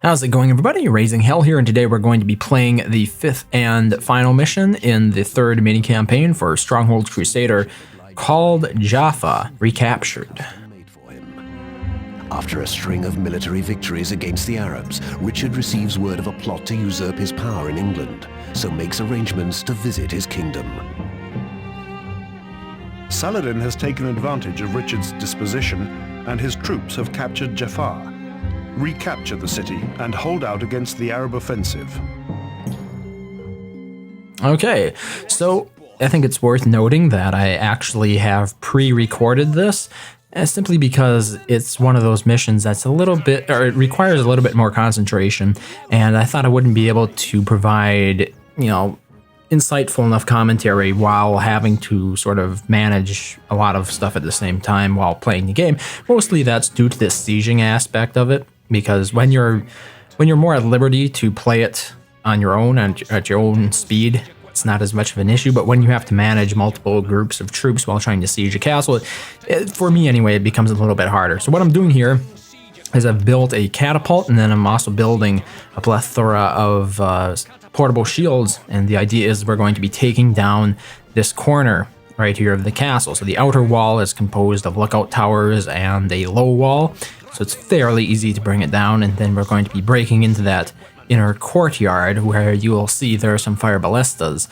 How's it going, everybody? RazingHel here, and today we're going to be playing the 5th and final mission in the 3rd mini-campaign for Stronghold Crusader called Jaffa Recaptured. After a string of military victories against the Arabs, Richard receives word of a plot to usurp his power in England, so makes arrangements to visit his kingdom. Saladin has taken advantage of Richard's disposition, and his troops have captured Jaffa. Recapture the city and hold out against the Arab offensive. Okay, so I think it's worth noting that I actually have pre-recorded this, simply because it's one of those missions that's a little bit, or it requires a little bit more concentration, and I thought I wouldn't be able to provide, insightful enough commentary while having to sort of manage a lot of stuff at the same time while playing the game. Mostly that's due to the sieging aspect of it, because when you're more at liberty to play it on your own and at your own speed, it's not as much of an issue. But when you have to manage multiple groups of troops while trying to siege a castle, for me anyway, it becomes a little bit harder. So what I'm doing here is I've built a catapult, and then I'm also building a plethora of portable shields, and the idea is we're going to be taking down this corner right here of the castle. So the outer wall is composed of lookout towers and a low wall, so it's fairly easy to bring it down, and then we're going to be breaking into that inner courtyard where you will see there are some fire ballistas.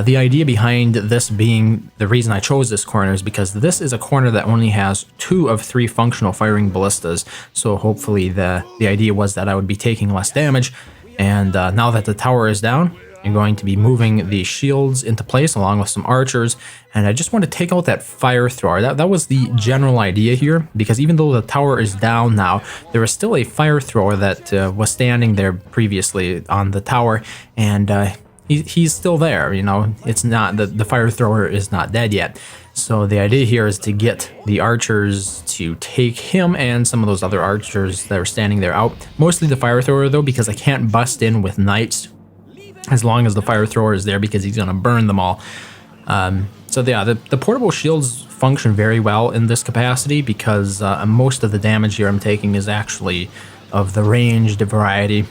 The idea behind this being, the reason I chose this corner is because this is a corner that only has 2 of 3 functional firing ballistas, so hopefully the idea was that I would be taking less damage. And now that the tower is down, I'm going to be moving the shields into place along with some archers, and I just want to take out that fire thrower. That was the general idea here, because even though the tower is down now, there is still a fire thrower that was standing there previously on the tower, and he's still there. It's not, the fire thrower is not dead yet. So the idea here is to get the archers to take him and some of those other archers that are standing there out. Mostly the fire thrower though, because I can't bust in with knights as long as the fire thrower is there, because he's going to burn them all. So yeah, the portable shields function very well in this capacity, because most of the damage here I'm taking is actually of the ranged variety.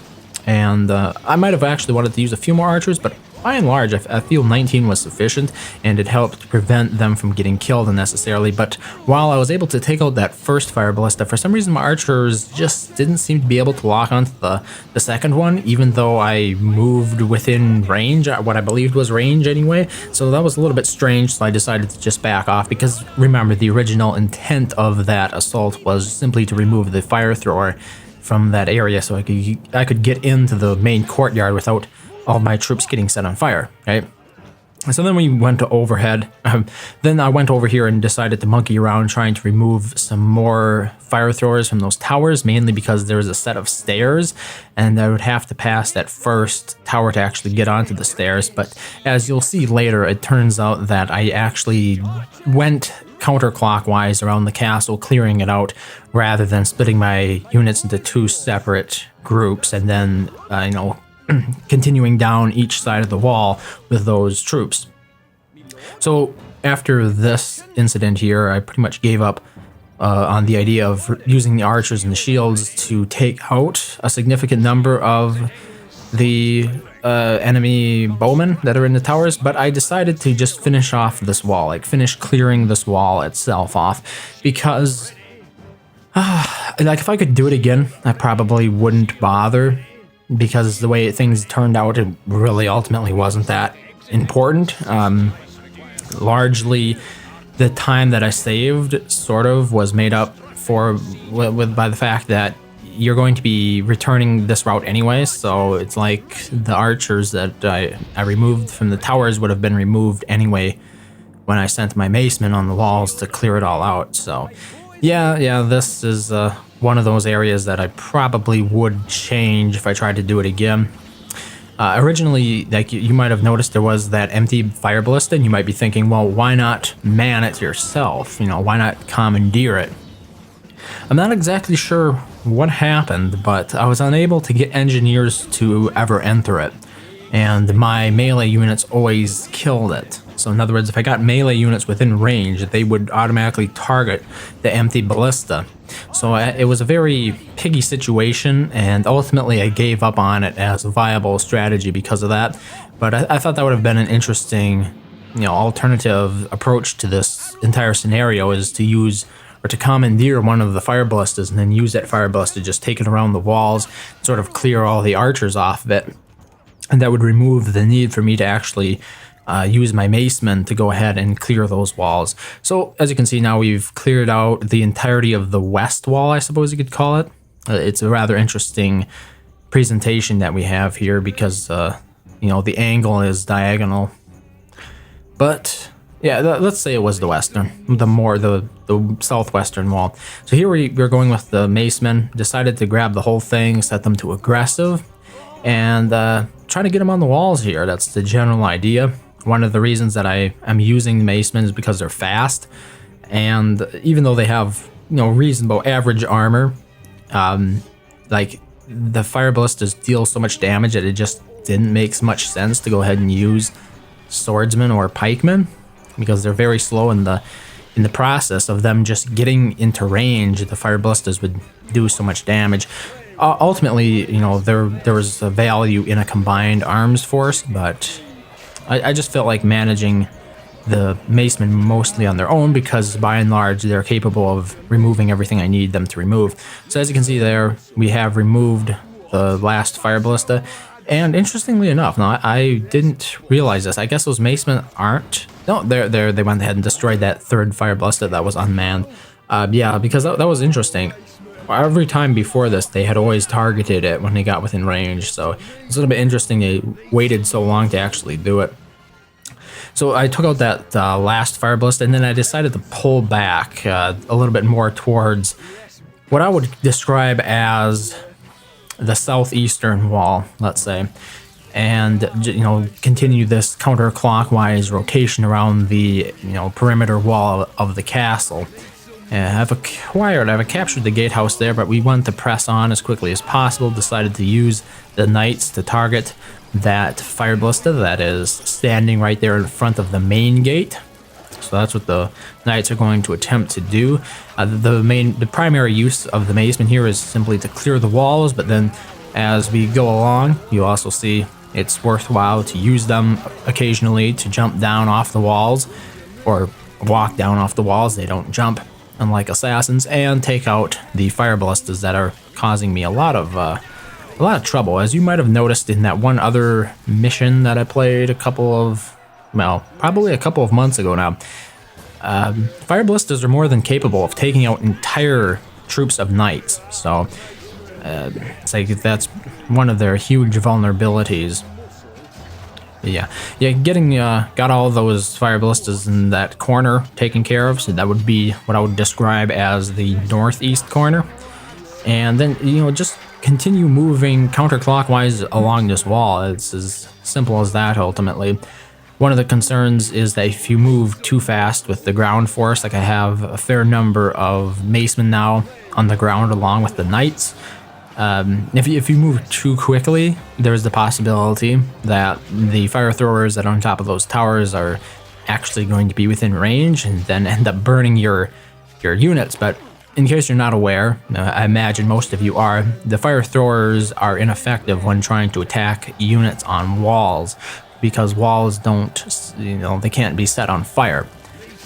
And I might have actually wanted to use a few more archers, but by and large, I feel 19 was sufficient, and it helped prevent them from getting killed unnecessarily. But while I was able to take out that first fire ballista, for some reason my archers just didn't seem to be able to lock onto the second one, even though I moved within range, what I believed was range anyway. So that was a little bit strange, so I decided to just back off, because remember, the original intent of that assault was simply to remove the fire thrower from that area so I could get into the main courtyard without all my troops getting set on fire, right? So then we went to overhead. Then I went over here and decided to monkey around trying to remove some more fire throwers from those towers, mainly because there's a set of stairs, and I would have to pass that first tower to actually get onto the stairs. But as you'll see later, it turns out that I actually went counterclockwise around the castle, clearing it out, rather than splitting my units into 2 separate groups and then, continuing down each side of the wall with those troops. So after this incident here, I pretty much gave up on the idea of using the archers and the shields to take out a significant number of the enemy bowmen that are in the towers, but I decided to just finish off this wall, finish clearing this wall itself off, because if I could do it again, I probably wouldn't bother, because the way things turned out, it really ultimately wasn't that important. Largely, the time that I saved sort of was made up for by the fact that you're going to be returning this route anyway, so it's like the archers that I removed from the towers would have been removed anyway when I sent my macemen on the walls to clear it all out. So yeah, this is one of those areas that I probably would change if I tried to do it again. Originally, you might have noticed there was that empty fire ballista, and you might be thinking, well, why not man it yourself? Why not commandeer it? I'm not exactly sure what happened, but I was unable to get engineers to ever enter it, and my melee units always killed it. So in other words, if I got melee units within range, they would automatically target the empty ballista. So it was a very piggy situation, and ultimately I gave up on it as a viable strategy because of that. But I thought that would have been an interesting, alternative approach to this entire scenario, is to use or to commandeer one of the fire ballistas and then use that fire ballista, just take it around the walls, sort of clear all the archers off of it. And that would remove the need for me to actually use my macemen to go ahead and clear those walls. So as you can see now, we've cleared out the entirety of the west wall, I suppose you could call it. It's a rather interesting presentation that we have here because, the angle is diagonal. But yeah, let's say it was the western, the southwestern wall. So here we're going with the macemen, decided to grab the whole thing, set them to aggressive, and try to get them on the walls here. That's the general idea. One of the reasons that I am using the macemen is because they're fast, and even though they have reasonable average armor, like the fire ballistas deal so much damage that it just didn't make much sense to go ahead and use swordsmen or pikemen, because they're very slow in the process of them just getting into range. The fire ballistas would do so much damage. Ultimately, there was a value in a combined arms force, but I just felt like managing the macemen mostly on their own, because by and large they're capable of removing everything I need them to remove. So as you can see there, we have removed the last fire ballista. And interestingly enough, now I didn't realize this. I guess those macemen aren't. No, they went ahead and destroyed that third fire ballista that was unmanned. Yeah, because that was interesting. Every time before this, they had always targeted it when they got within range. So it's a little bit interesting they waited so long to actually do it. So I took out that last fire ballista, and then I decided to pull back a little bit more towards what I would describe as the southeastern wall, let's say, and continue this counterclockwise rotation around the perimeter wall of the castle. I've captured the gatehouse there, but we wanted to press on as quickly as possible. Decided to use the knights to target that fire ballista that is standing right there in front of the main gate. So that's what the knights are going to attempt to do. The primary use of the macemen here is simply to clear the walls, but then as we go along, you also see it's worthwhile to use them occasionally to jump down off the walls or walk down off the walls. They don't jump, unlike assassins, and take out the fire ballistas that are causing me a lot of trouble. As you might have noticed in that one other mission that I played probably a couple of months ago now, fire ballistas are more than capable of taking out entire troops of knights. So it's like that's one of their huge vulnerabilities. Yeah, got all those fire ballistas in that corner taken care of. So that would be what I would describe as the northeast corner, and then just continue moving counterclockwise along this wall. It's as simple as that. Ultimately, one of the concerns is that if you move too fast with the ground force, like I have a fair number of macemen now on the ground along with the knights. If you move too quickly, there's the possibility that the fire throwers that are on top of those towers are actually going to be within range and then end up burning your units. But in case you're not aware, I imagine most of you are, the fire throwers are ineffective when trying to attack units on walls, because walls they can't be set on fire.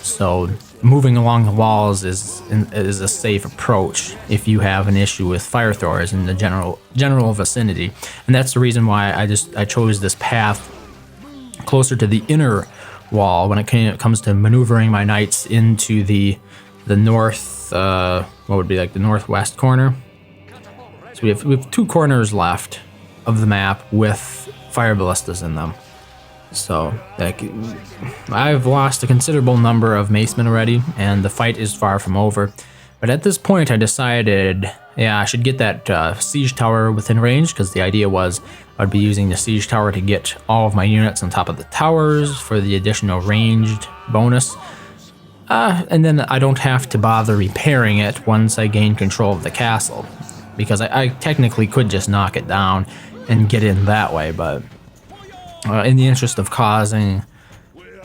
So moving along the walls is a safe approach if you have an issue with fire throwers in the general vicinity. And that's the reason why I chose this path closer to the inner wall when it comes to maneuvering my knights into the north, what would be like the northwest corner. So we have two corners left of the map with fire ballistas in them. So I've lost a considerable number of macemen already, and the fight is far from over. But at this point, I decided, I should get that siege tower within range, because the idea was I'd be using the siege tower to get all of my units on top of the towers for the additional ranged bonus. And then I don't have to bother repairing it once I gain control of the castle, because I technically could just knock it down and get in that way, but in the interest of causing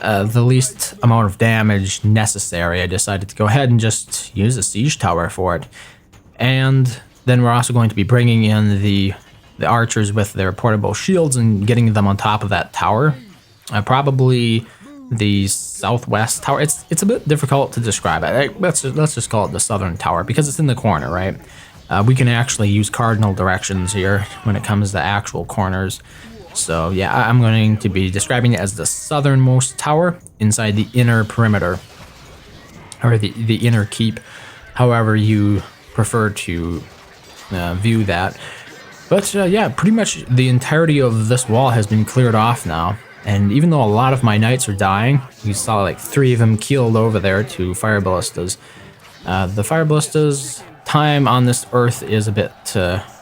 the least amount of damage necessary, I decided to go ahead and just use a siege tower for it. And then we're also going to be bringing in the archers with their portable shields and getting them on top of that tower. Probably the southwest tower. It's a bit difficult to describe. Let's just call it the southern tower because it's in the corner, right? We can actually use cardinal directions here when it comes to actual corners. So yeah, I'm going to be describing it as the southernmost tower inside the inner perimeter, or the inner keep, however you prefer to view that. But yeah, pretty much the entirety of this wall has been cleared off now. And even though a lot of my knights are dying, you saw like 3 of them keeled over there to fire ballistas. The fire ballistas time on this earth is a bit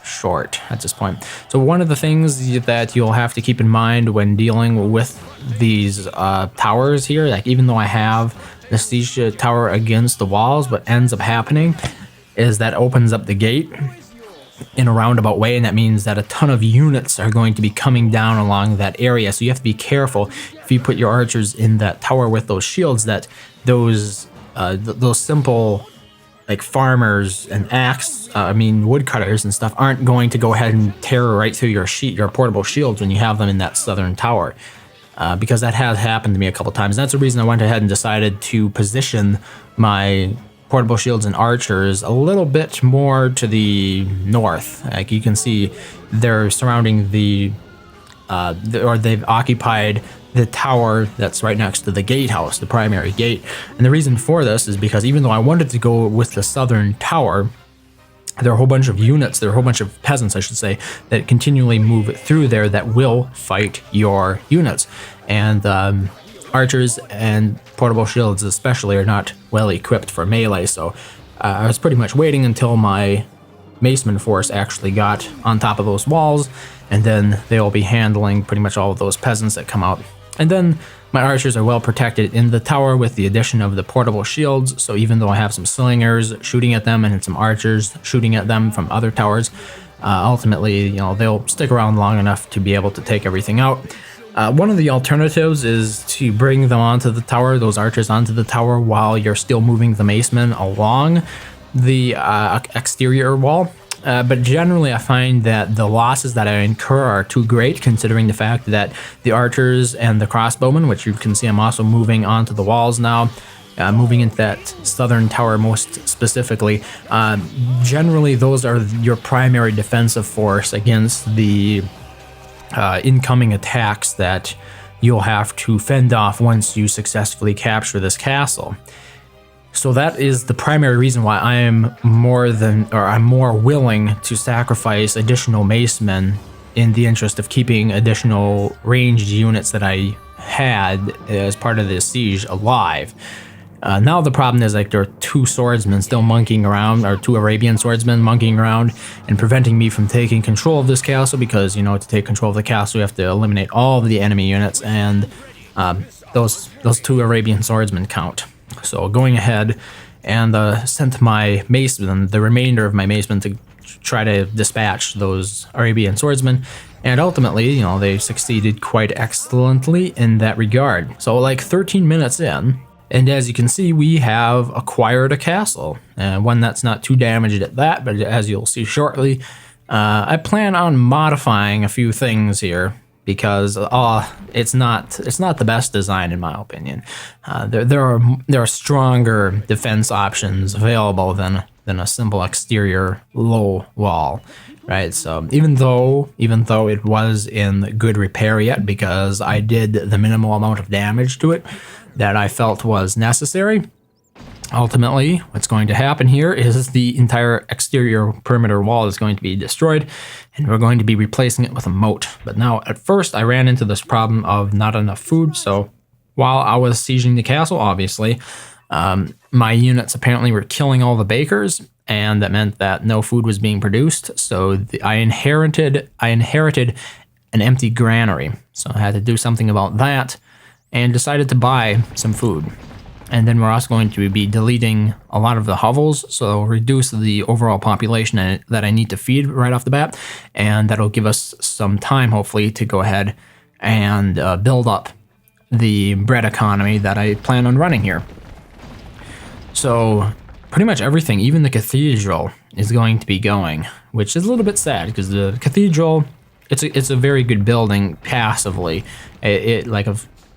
short at this point. So one of the things that you'll have to keep in mind when dealing with these towers here, like even though I have the siege tower against the walls, what ends up happening is that opens up the gate in a roundabout way, and that means that a ton of units are going to be coming down along that area. So you have to be careful if you put your archers in that tower with those shields, that those simple like farmers and woodcutters and stuff aren't going to go ahead and tear right through your portable shields when you have them in that southern tower, because that has happened to me a couple times. That's the reason I went ahead and decided to position my portable shields and archers a little bit more to the north. Like you can see, they're surrounding or they've occupied the tower that's right next to the gatehouse, the primary gate. And the reason for this is because even though I wanted to go with the southern tower, there are a whole bunch of units, there are a whole bunch of peasants, I should say, that continually move through there that will fight your units. And archers and portable shields especially are not well equipped for melee, so I was pretty much waiting until my maceman force actually got on top of those walls, and then they'll be handling pretty much all of those peasants that come out. And then my archers are well protected in the tower with the addition of the portable shields, so even though I have some slingers shooting at them and some archers shooting at them from other towers, ultimately, they'll stick around long enough to be able to take everything out. One of the alternatives is to bring them onto the tower, those archers onto the tower, while you're still moving the macemen along the exterior wall. But generally, I find that the losses that I incur are too great, considering the fact that the archers and the crossbowmen, which you can see I'm also moving onto the walls now, moving into that southern tower most specifically, generally those are your primary defensive force against the incoming attacks that you'll have to fend off once you successfully capture this castle. So that is the primary reason why I'm more willing to sacrifice additional macemen in the interest of keeping additional ranged units that I had as part of this siege alive. Now the problem is, like, there are 2 swordsmen still monkeying around, or 2 Arabian swordsmen monkeying around and preventing me from taking control of this castle, because, to take control of the castle you have to eliminate all of the enemy units, and those 2 Arabian swordsmen count. So going ahead and sent my macemen, the remainder of my macemen, to try to dispatch those Arabian swordsmen, and ultimately, they succeeded quite excellently in that regard. So like 13 minutes in, and as you can see, we have acquired a castle, one that's not too damaged at that, but as you'll see shortly, I plan on modifying a few things here, because it's not the best design in my opinion. There are stronger defense options available than a simple exterior low wall, right? So even though it was in good repair yet, because I did the minimal amount of damage to it that I felt was necessary, ultimately what's going to happen here is the entire exterior perimeter wall is going to be destroyed, and we're going to be replacing it with a moat. But now, at first, I ran into this problem of not enough food, so while I was sieging the castle, obviously, my units apparently were killing all the bakers, and that meant that no food was being produced. So I inherited an empty granary, so I had to do something about that, and decided to buy some food. And then we're also going to be deleting a lot of the hovels, so reduce the overall population that I need to feed right off the bat, and that'll give us some time, hopefully, to go ahead and build up the bread economy that I plan on running here. So pretty much everything, even the cathedral, is going to be going, which is a little bit sad because the cathedral, it's a very good building passively.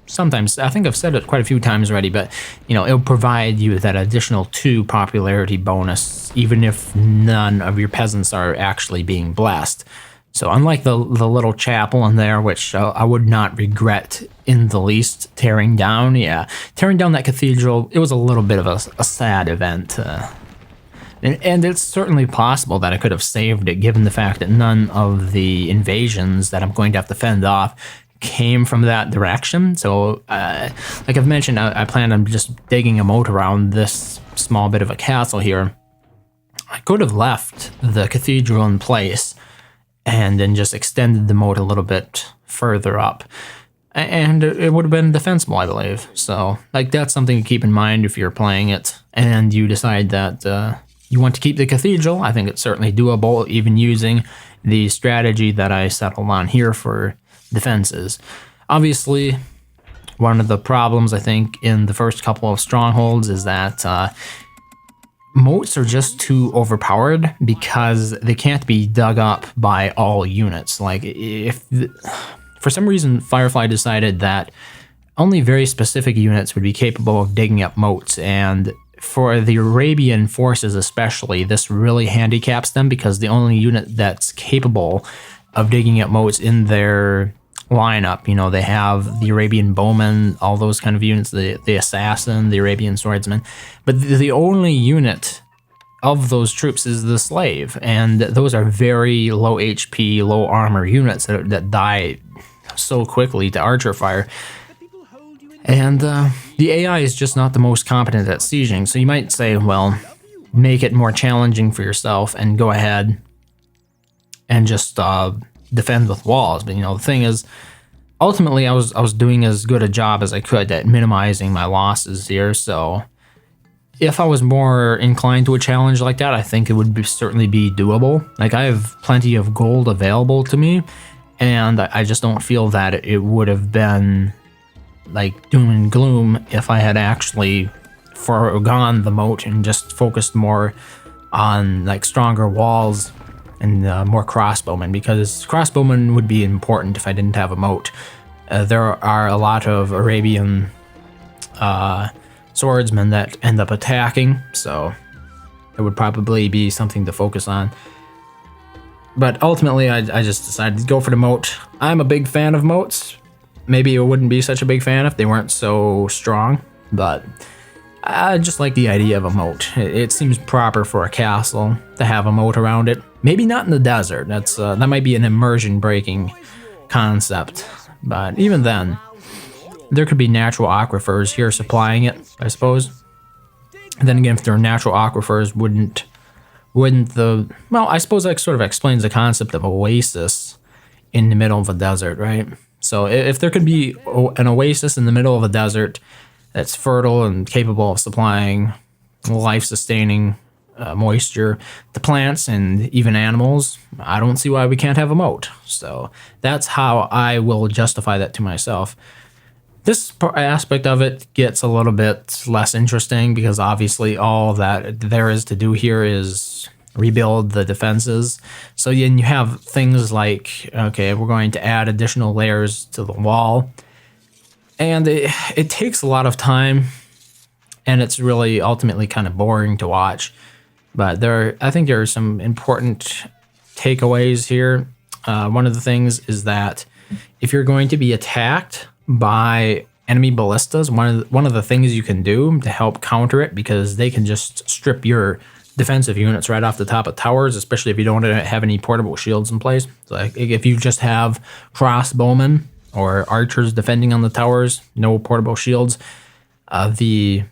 Sometimes, I think I've said it quite a few times already, but it'll provide you that additional 2 popularity bonus, even if none of your peasants are actually being blessed. So unlike the little chapel in there, which I would not regret in the least tearing down, tearing down that cathedral, it was a little bit of a sad event. And it's certainly possible that I could have saved it, given the fact that none of the invasions that I'm going to have to fend off came from that direction. So, like I've mentioned, I plan on just digging a moat around this small bit of a castle here. I could have left the cathedral in place and then just extended the moat a little bit further up. And it would have been defensible, I believe. So, that's something to keep in mind if you're playing it and you decide that you want to keep the cathedral. I think it's certainly doable, even using the strategy that I settled on here for defenses. Obviously, one of the problems I think in the first couple of strongholds is that moats are just too overpowered because they can't be dug up by all units. For some reason, Firefly decided that only very specific units would be capable of digging up moats, and for the Arabian forces especially, this really handicaps them because the only unit that's capable of digging up moats in their lineup, they have the Arabian bowman, all those kind of units, the assassin, the Arabian swordsman, but the only unit of those troops is the slave, and those are very low HP, low armor units that die so quickly to archer fire. And the AI is just not the most competent at sieging, so you might say, well, make it more challenging for yourself and go ahead and just defend with walls. But the thing is, ultimately I was doing as good a job as I could at minimizing my losses here, so if I was more inclined to a challenge like that, I think it would certainly be doable. I have plenty of gold available to me, and I just don't feel that it would have been doom and gloom if I had actually foregone the moat and just focused more on stronger walls and more crossbowmen, because crossbowmen would be important if I didn't have a moat. There are a lot of Arabian swordsmen that end up attacking, so it would probably be something to focus on. But ultimately, I just decided to go for the moat. I'm a big fan of moats. Maybe I wouldn't be such a big fan if they weren't so strong, but I just like the idea of a moat. It seems proper for a castle to have a moat around it. Maybe not in the desert. That might be an immersion-breaking concept, but even then, there could be natural aquifers here supplying it, I suppose. And then again, if there are natural aquifers, wouldn't the... Well, I suppose that sort of explains the concept of oasis in the middle of a desert, right? So if there could be an oasis in the middle of a desert that's fertile and capable of supplying life-sustaining moisture to plants and even animals, I don't see why we can't have a moat. So that's how I will justify that to myself. This aspect of it gets a little bit less interesting because obviously all that there is to do here is rebuild the defenses. So then you have things like, okay, we're going to add additional layers to the wall. And it takes a lot of time, and it's really ultimately kind of boring to watch. But I think there are some important takeaways here. One of the things is that if you're going to be attacked by enemy ballistas, one of the things you can do to help counter it, because they can just strip your defensive units right off the top of towers, especially if you don't have any portable shields in place. So if you just have crossbowmen or archers defending on the towers, no portable shields, the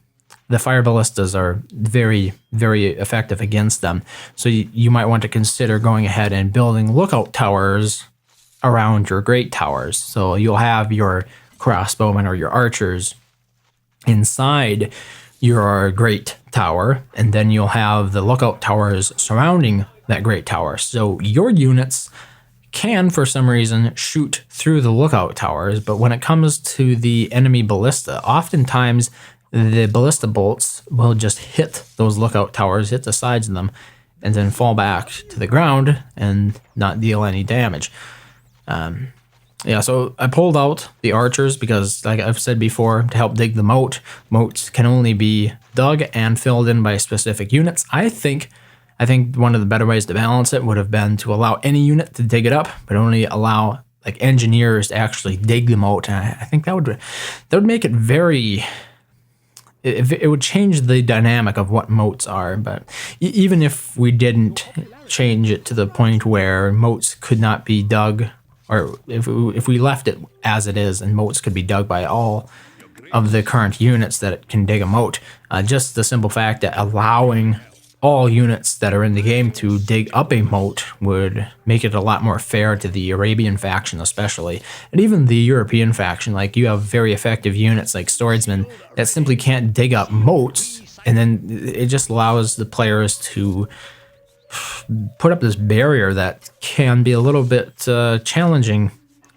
fire ballistas are very, very effective against them. So you might want to consider going ahead and building lookout towers around your great towers. So you'll have your crossbowmen or your archers inside your great tower, and then you'll have the lookout towers surrounding that great tower. So your units can, for some reason, shoot through the lookout towers, but when it comes to the enemy ballista, oftentimes the ballista bolts will just hit those lookout towers, hit the sides of them, and then fall back to the ground and not deal any damage. Yeah, so I pulled out the archers because, like I've said before, to help dig the moat. Moats can only be dug and filled in by specific units. I think one of the better ways to balance it would have been to allow any unit to dig it up, but only allow like engineers to actually dig the moat. And I think that would make it very. It would change the dynamic of what moats are. But even if we didn't change it to the point where moats could not be dug, or if we left it as it is and moats could be dug by all of the current units that can dig a moat, just the simple fact that allowing all units that are in the game to dig up a moat would make it a lot more fair to the Arabian faction especially, and even the European faction. Like, you have very effective units like swordsmen that simply can't dig up moats, and then it just allows the players to put up this barrier that can be a little bit challenging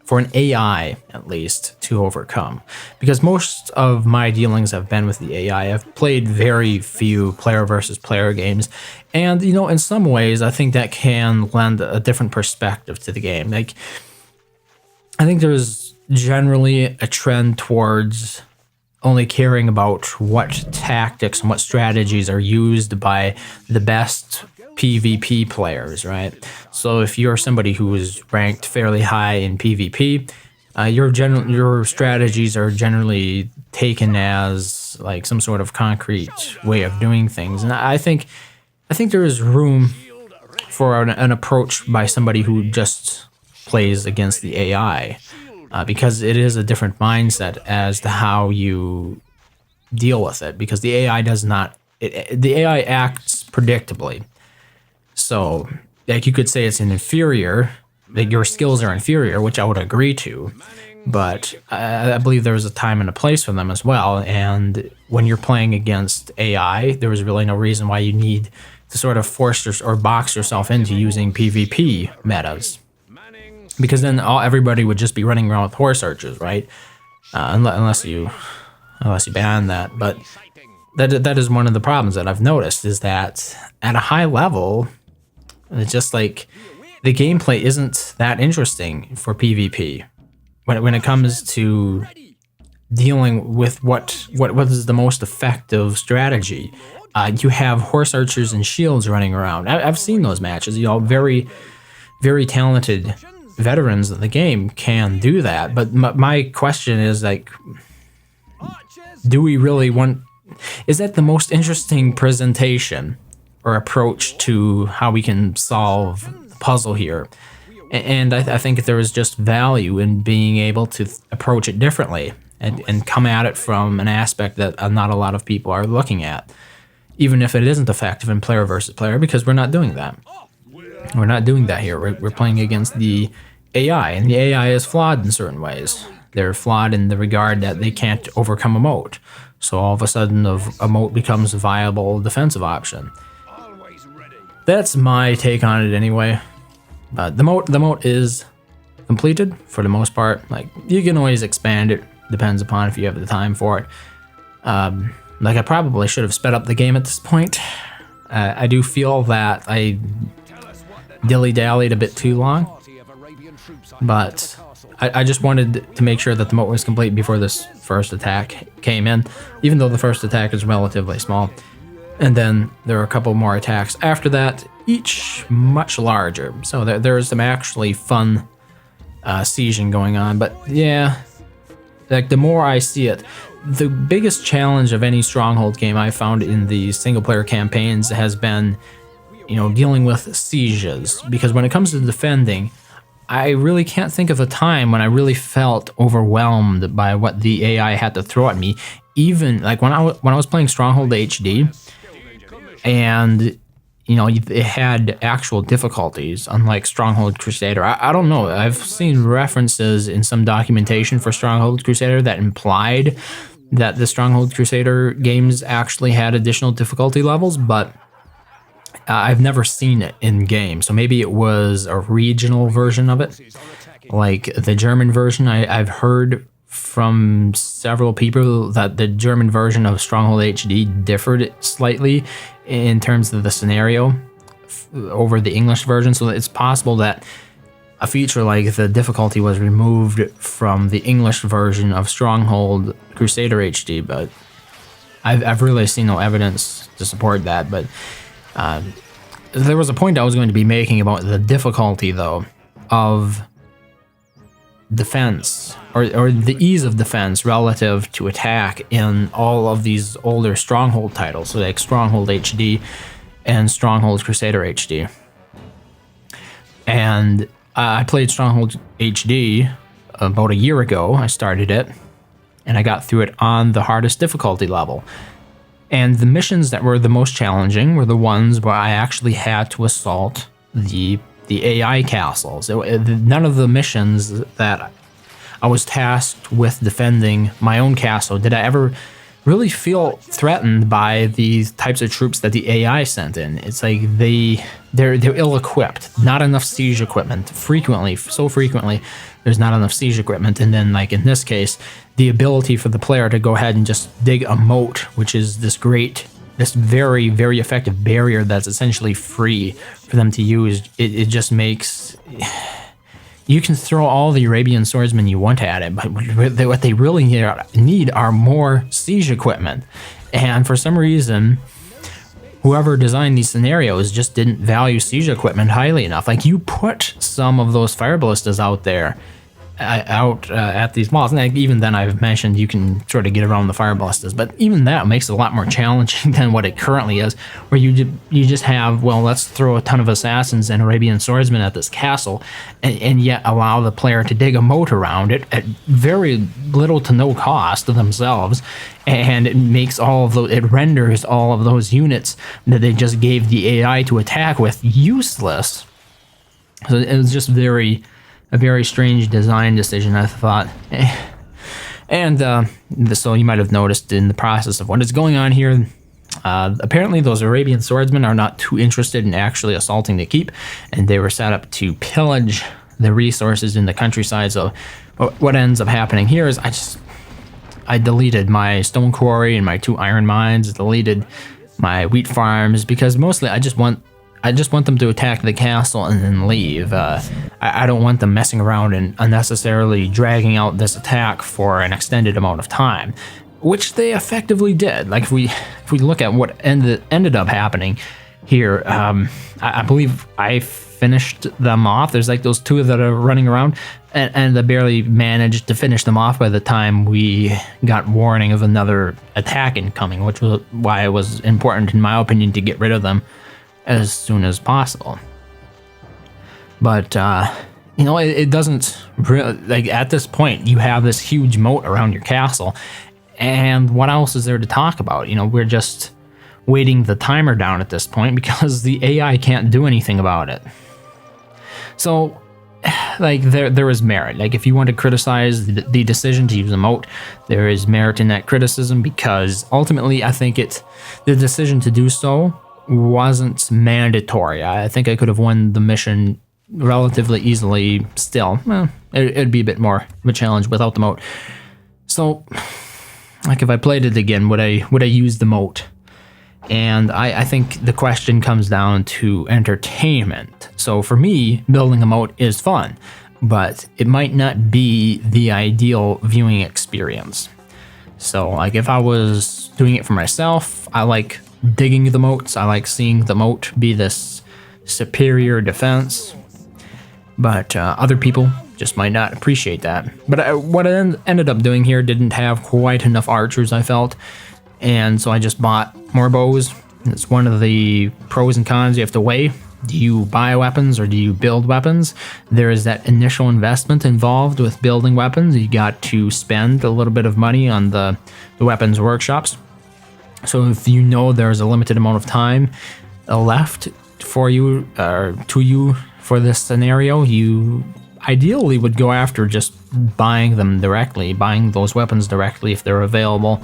for an AI, at least, to overcome. Because most of my dealings have been with the AI. I've played very few player versus player games, and in some ways I think that can lend a different perspective to the game. Like, I think there's generally a trend towards only caring about what tactics and what strategies are used by the best PvP players, right? So if you're somebody who is ranked fairly high in PvP, your strategies are generally taken as like some sort of concrete way of doing things. And I think there is room for an approach by somebody who just plays against the AI, because it is a different mindset as to how you deal with it. Because the AI does not, the AI acts predictably. So, like, you could say it's an inferior, that your skills are inferior, which I would agree to, but I believe there was a time and a place for them as well. And when you're playing against AI, there was really no reason why you need to sort of force or box yourself into using PvP metas, because then everybody would just be running around with horse archers, right? Unless you ban that. But that is one of the problems that I've noticed, is that at a high level, it's just like the gameplay isn't that interesting for PvP when it comes to dealing with what is the most effective strategy. You have horse archers and shields running around. I've seen those matches. Very, very talented veterans of the game can do that. But my question is, like, do we really want? Is that the most interesting presentation or approach to how we can solve the puzzle here? And I think there is just value in being able to approach it differently and come at it from an aspect that not a lot of people are looking at, even if it isn't effective in player versus player, because we're not doing that. We're not doing that here. We're playing against the AI, and the AI is flawed in certain ways. They're flawed in the regard that they can't overcome a moat. So all of a sudden, a moat becomes a viable defensive option. That's my take on it anyway. The moat is completed for the most part. Like, you can always expand it, depends upon if you have the time for it. Like, I probably should have sped up the game at this point. I do feel that I dilly-dallied a bit too long, but I just wanted to make sure that the moat was complete before this first attack came in, even though the first attack is relatively small. And then there are a couple more attacks after that, each much larger. So there is some actually fun sieging going on. But yeah, like, the more I see it, the biggest challenge of any Stronghold game I found in the single-player campaigns has been, dealing with sieges. Because when it comes to defending, I really can't think of a time when I really felt overwhelmed by what the AI had to throw at me. Even like when I was playing Stronghold HD, and it had actual difficulties, unlike Stronghold Crusader. I don't know. I've seen references in some documentation for Stronghold Crusader that implied that the Stronghold Crusader games actually had additional difficulty levels, but I've never seen it in game, so maybe it was a regional version of it, like the German version. I've heard from several people that the German version of Stronghold HD differed slightly in terms of the scenario over the English version, so it's possible that a feature like the difficulty was removed from the English version of Stronghold Crusader HD, but I've really seen no evidence to support that. But there was a point I was going to be making about the difficulty, though, of defense, or the ease of defense relative to attack in all of these older Stronghold titles, so like Stronghold HD and Stronghold Crusader HD. And I played Stronghold HD about a year ago. I started it, and I got through it on the hardest difficulty level. And the missions that were the most challenging were the ones where I actually had to assault the AI castles. None of the missions that I was tasked with defending my own castle did I ever really feel threatened by these types of troops that the AI sent in. It's like they're ill-equipped, not enough siege equipment. So frequently, there's not enough siege equipment. And then, like in this case, the ability for the player to go ahead and just dig a moat, which is this very, very effective barrier that's essentially free for them to use. It just makes... You can throw all the Arabian swordsmen you want at it, but what they really need are more siege equipment. And for some reason, whoever designed these scenarios just didn't value siege equipment highly enough. Like, you put some of those fire ballistas out there, at these walls, and even then I've mentioned you can sort of get around the fire ballistas, but even that makes it a lot more challenging than what it currently is, where you just have, well, let's throw a ton of assassins and Arabian swordsmen at this castle, and yet allow the player to dig a moat around it at very little to no cost to themselves, and it makes it renders all of those units that they just gave the AI to attack with useless. So it was just a very strange design decision, I thought. And so you might have noticed in the process of what is going on here, apparently those Arabian swordsmen are not too interested in actually assaulting the keep, and they were set up to pillage the resources in the countryside. So what ends up happening here is I deleted my stone quarry and my 2 iron mines, deleted my wheat farms, because mostly I just want them to attack the castle and then leave. I don't want them messing around and unnecessarily dragging out this attack for an extended amount of time, which they effectively did. Like, if we look at what ended up happening here, I believe I finished them off. There's like those 2 that are running around, and I barely managed to finish them off by the time we got warning of another attack incoming, which was why it was important, in my opinion, to get rid of them as soon as possible. But it doesn't really, like, at this point you have this huge moat around your castle, and what else is there to talk about? We're just waiting the timer down at this point because the AI can't do anything about it. So, like, there is merit. Like, if you want to criticize the decision to use a moat, there is merit in that criticism, because ultimately I think the decision to do so wasn't mandatory. I think I could have won the mission relatively easily still. Well, it'd be a bit more of a challenge without the moat. So, like, if I played it again, would I use the moat? And I think the question comes down to entertainment. So for me, building a moat is fun, but it might not be the ideal viewing experience. So, like, if I was doing it for myself, I like digging the moats. I like seeing the moat be this superior defense, but other people just might not appreciate that. But what I ended up doing here didn't have quite enough archers, I felt, and so I just bought more bows. It's one of the pros and cons you have to weigh. Do you buy weapons or do you build weapons? There is that initial investment involved with building weapons. You got to spend a little bit of money on the weapons workshops. So if you know there's a limited amount of time left for you, or to you, for this scenario, you ideally would go after just buying them directly, buying those weapons directly if they're available.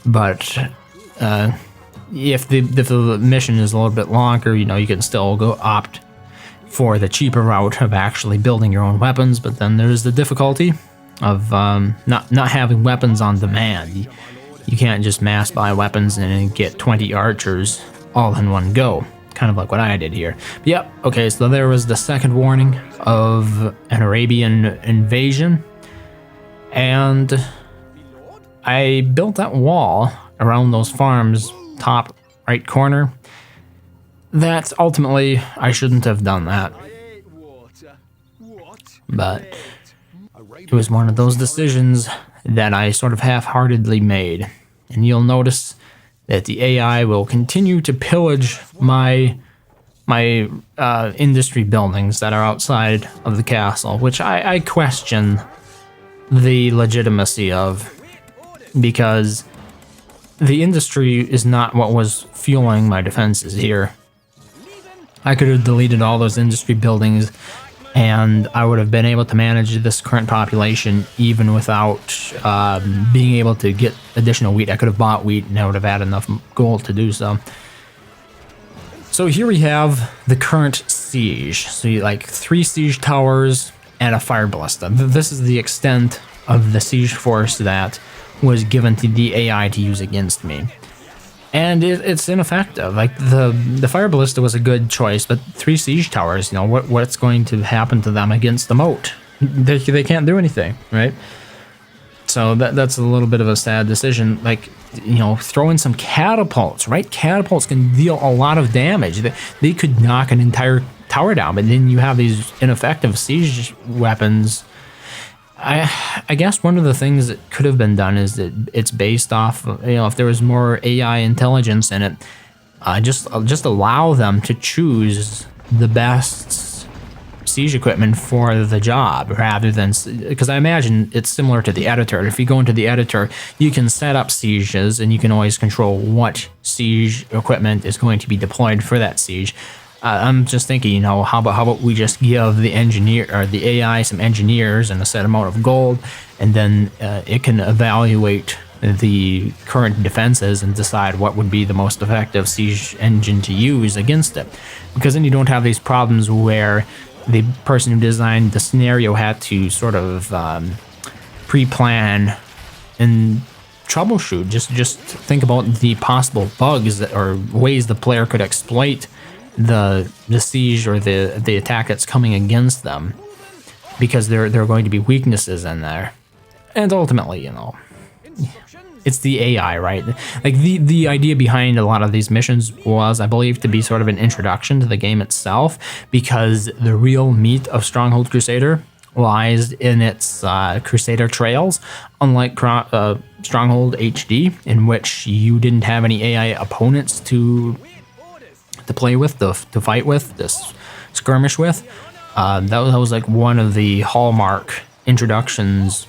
But if the mission is a little bit longer, you know, you can still go opt for the cheaper route of actually building your own weapons. But then there's the difficulty of not having weapons on demand. You can't just mass buy weapons and get 20 archers all in one go, kind of like what I did here. But yep, okay, so there was the second warning of an Arabian invasion, and I built that wall around those farms, top right corner. That ultimately, I shouldn't have done that. But it was one of those decisions that I sort of half-heartedly made. And you'll notice that the AI will continue to pillage my industry buildings that are outside of the castle, which I question the legitimacy of, because the industry is not what was fueling my defenses here. I could have deleted all those industry buildings and I would have been able to manage this current population even without being able to get additional wheat. I could have bought wheat and I would have had enough gold to do so. So here we have the current siege. So you like 3 siege towers and a fire ballista. This is the extent of the siege force that was given to the AI to use against me. And it's ineffective. Like the fire ballista was a good choice, but 3 siege towers, you know, what's going to happen to them against the moat? They can't do anything, right? So that's a little bit of a sad decision. Like, you know, throw in some catapults, right? Catapults can deal a lot of damage. They could knock an entire tower down, but then you have these ineffective siege weapons. I guess one of the things that could have been done is that it's based off, you know, if there was more AI intelligence in it, just allow them to choose the best siege equipment for the job, rather than, because I imagine it's similar to the editor. If you go into the editor, you can set up sieges and you can always control what siege equipment is going to be deployed for that siege. I'm just thinking, you know, how about we just give the engineer or the AI some engineers and a set amount of gold, and then it can evaluate the current defenses and decide what would be the most effective siege engine to use against it. Because then you don't have these problems where the person who designed the scenario had to sort of pre-plan and troubleshoot. Just think about the possible bugs that, or ways the player could exploit the siege or the attack that's coming against them, because there are going to be weaknesses in there. And ultimately, you know, it's the AI, right? Like the idea behind a lot of these missions was, I believe, to be sort of an introduction to the game itself, because the real meat of Stronghold Crusader lies in its Crusader trails, unlike Stronghold HD, in which you didn't have any AI opponents to play with, to fight with, this skirmish with. That was like one of the hallmark introductions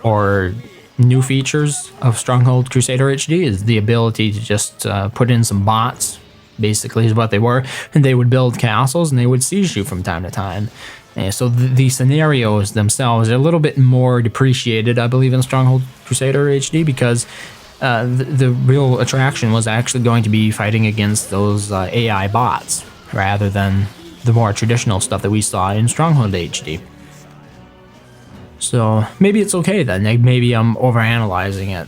or new features of Stronghold Crusader HD, is the ability to just put in some bots, basically is what they were, and they would build castles and they would siege you from time to time. And so the scenarios themselves are a little bit more depreciated, I believe, in Stronghold Crusader HD, because the real attraction was actually going to be fighting against those AI bots, rather than the more traditional stuff that we saw in Stronghold HD. So maybe it's okay then. Maybe I'm overanalyzing it.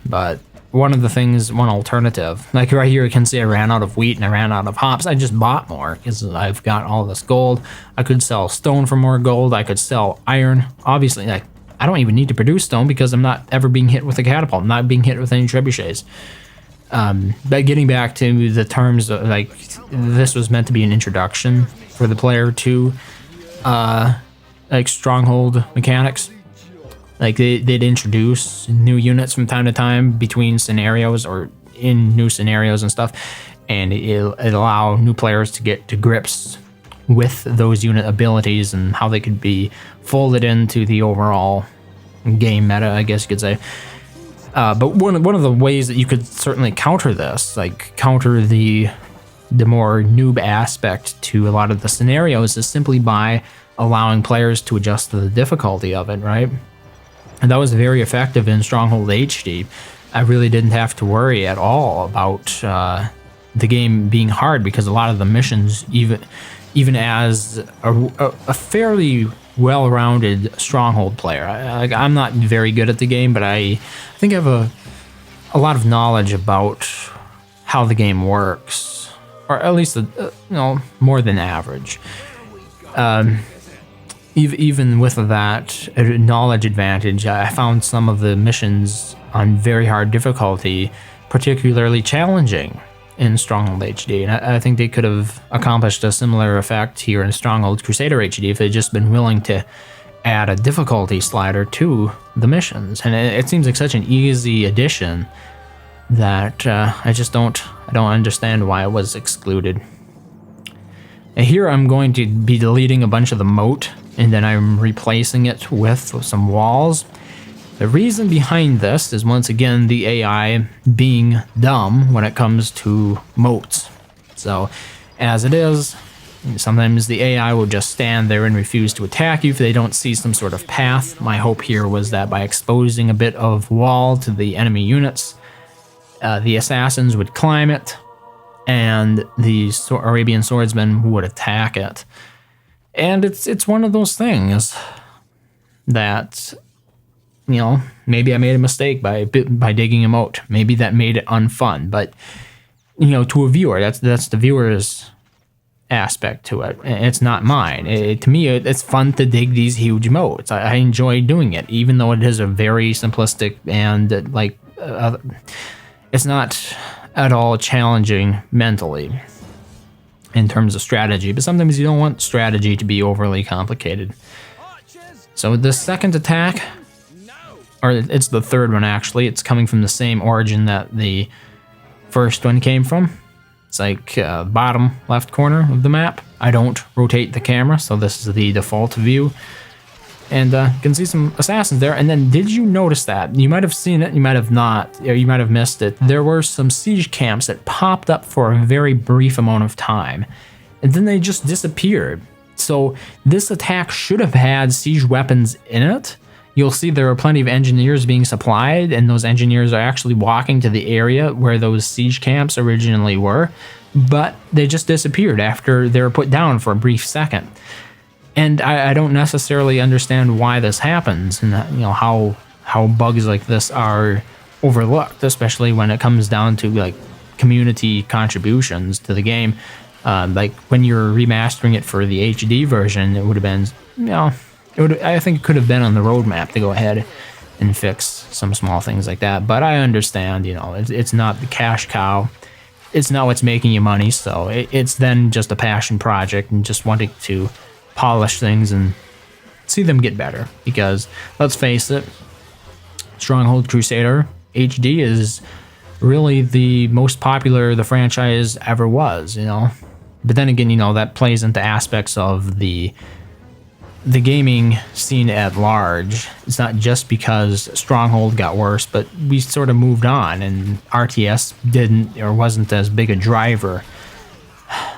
But one alternative, like right here, you can see I ran out of wheat and I ran out of hops. I just bought more because I've got all this gold. I could sell stone for more gold. I could sell iron. Obviously, like, I don't even need to produce stone because I'm not ever being hit with a catapult. I'm not being hit with any trebuchets. But getting back to the terms of, like, this was meant to be an introduction for the player to like Stronghold mechanics. Like they'd introduce new units from time to time between scenarios or in new scenarios and stuff, and it'll allow new players to get to grips with those unit abilities and how they could be folded into the overall game meta, I guess you could say. But one of the ways that you could certainly counter this, like counter the more noob aspect to a lot of the scenarios, is simply by allowing players to adjust to the difficulty of it, right? And that was very effective in Stronghold HD. I really didn't have to worry at all about the game being hard, because a lot of the missions, even as a fairly well-rounded Stronghold player, I'm not very good at the game, but I think I have a lot of knowledge about how the game works, or at least more than average. Even with that knowledge advantage, I found some of the missions on very hard difficulty particularly challenging in Stronghold HD, and I think they could have accomplished a similar effect here in Stronghold Crusader HD if they'd just been willing to add a difficulty slider to the missions. And it seems like such an easy addition that I don't understand why it was excluded. And here I'm going to be deleting a bunch of the moat, and then I'm replacing it with some walls. The reason behind this is, once again, the AI being dumb when it comes to moats. So, as it is, sometimes the AI will just stand there and refuse to attack you if they don't see some sort of path. My hope here was that by exposing a bit of wall to the enemy units, the assassins would climb it, and the Arabian swordsmen would attack it. And it's one of those things that, maybe I made a mistake by digging a moat. Maybe that made it unfun. But, to a viewer, that's the viewer's aspect to it. It's not mine. To me, it's fun to dig these huge moats. I enjoy doing it, even though it is a very simplistic and, it's not at all challenging mentally in terms of strategy. But sometimes you don't want strategy to be overly complicated. So the second attack, or it's the third one actually, it's coming from the same origin that the first one came from. It's like bottom left corner of the map. I don't rotate the camera, so this is the default view. And you can see some assassins there. And then, did you notice that? You might have seen it, you might have not, or you might have missed it. There were some siege camps that popped up for a very brief amount of time, and then they just disappeared. So this attack should have had siege weapons in it. You'll see there are plenty of engineers being supplied, and those engineers are actually walking to the area where those siege camps originally were, but they just disappeared after they were put down for a brief second. And I don't necessarily understand why this happens, and how bugs like this are overlooked, especially when it comes down to community contributions to the game. When you're remastering it for the HD version, it would have been, I think it could have been on the roadmap to go ahead and fix some small things like that. But I understand, it's not the cash cow. It's not what's making you money, so it's then just a passion project and just wanting to polish things and see them get better. Because, let's face it, Stronghold Crusader HD is really the most popular the franchise ever was, But then again, that plays into aspects of the gaming scene at large. It's not just because Stronghold got worse, but we sort of moved on, and RTS didn't or wasn't as big a driver.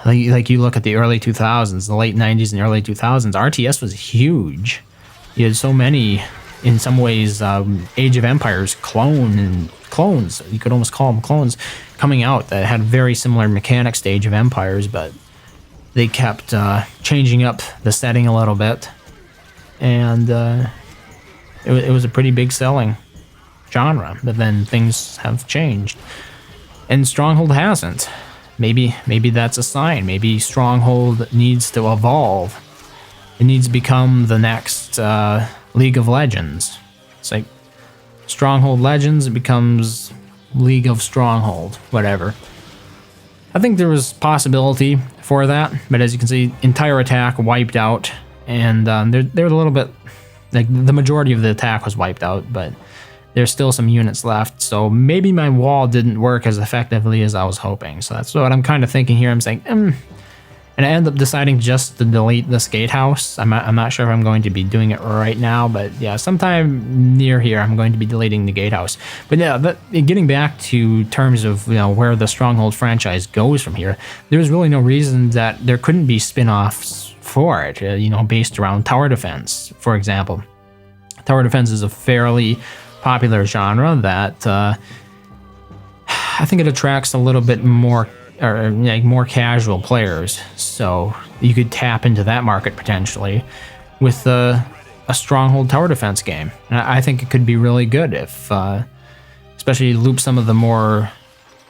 Like you look at the early 2000s, the late 90s and early 2000s, RTS was huge. You had so many, in some ways, Age of Empires clones, you could almost call them clones, coming out that had very similar mechanics to Age of Empires, but they kept changing up the setting a little bit, and it was a pretty big selling genre. But then things have changed, and Stronghold hasn't. Maybe that's a sign. Maybe Stronghold needs to evolve. It needs to become the next League of Legends. It's like Stronghold Legends, it becomes League of Stronghold, whatever. I think there was possibility for that, but as you can see, entire attack wiped out, and they're a little bit, the majority of the attack was wiped out, but there's still some units left, so maybe my wall didn't work as effectively as I was hoping. So that's what I'm kind of thinking here. I'm saying, and I end up deciding just to delete this gatehouse. I'm not sure if I'm going to be doing it right now, but yeah, sometime near here I'm going to be deleting the gatehouse. But yeah, getting back to terms of where the Stronghold franchise goes from here, there's really no reason that there couldn't be spin-offs for it. Based around tower defense, for example. Tower defense is a fairly popular genre that I think it attracts a little bit more, or like more casual players. So you could tap into that market potentially with a Stronghold tower defense game. And I think it could be really good if, especially loop some of the more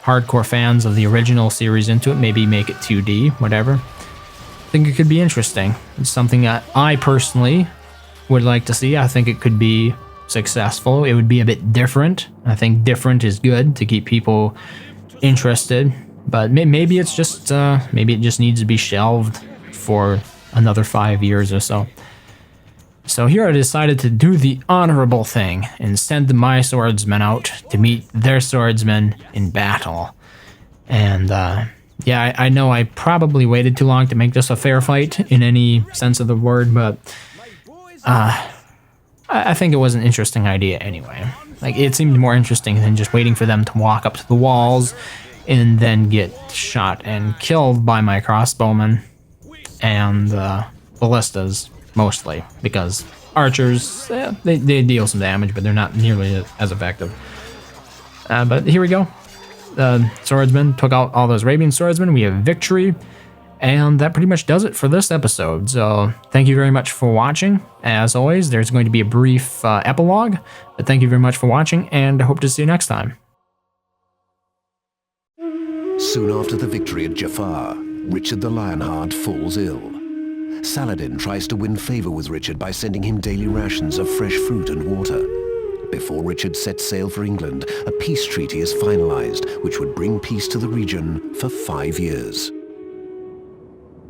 hardcore fans of the original series into it. Maybe make it 2D, whatever. I think it could be interesting. It's something that I personally would like to see. I think it could be successful. It would be a bit different. I think different is good to keep people interested. But maybe it's just maybe it just needs to be shelved for another 5 years or so. So here I decided to do the honorable thing and send my swordsmen out to meet their swordsmen in battle. And yeah, I know I probably waited too long to make this a fair fight in any sense of the word, but I think it was an interesting idea anyway. Like, it seemed more interesting than just waiting for them to walk up to the walls and then get shot and killed by my crossbowmen and ballistas, mostly, because archers, they deal some damage, but they're not nearly as effective. But here we go. Swordsmen took out all those Arabian swordsmen. We have victory, and that pretty much does it for this episode. So thank you very much for watching. As always, there's going to be a brief epilogue, but thank you very much for watching, and I hope to see you next time. Soon after the victory at Jaffa, Richard the Lionheart falls ill. Saladin tries to win favor with Richard by sending him daily rations of fresh fruit and water. Before Richard sets sail for England, a peace treaty is finalized, which would bring peace to the region for 5 years.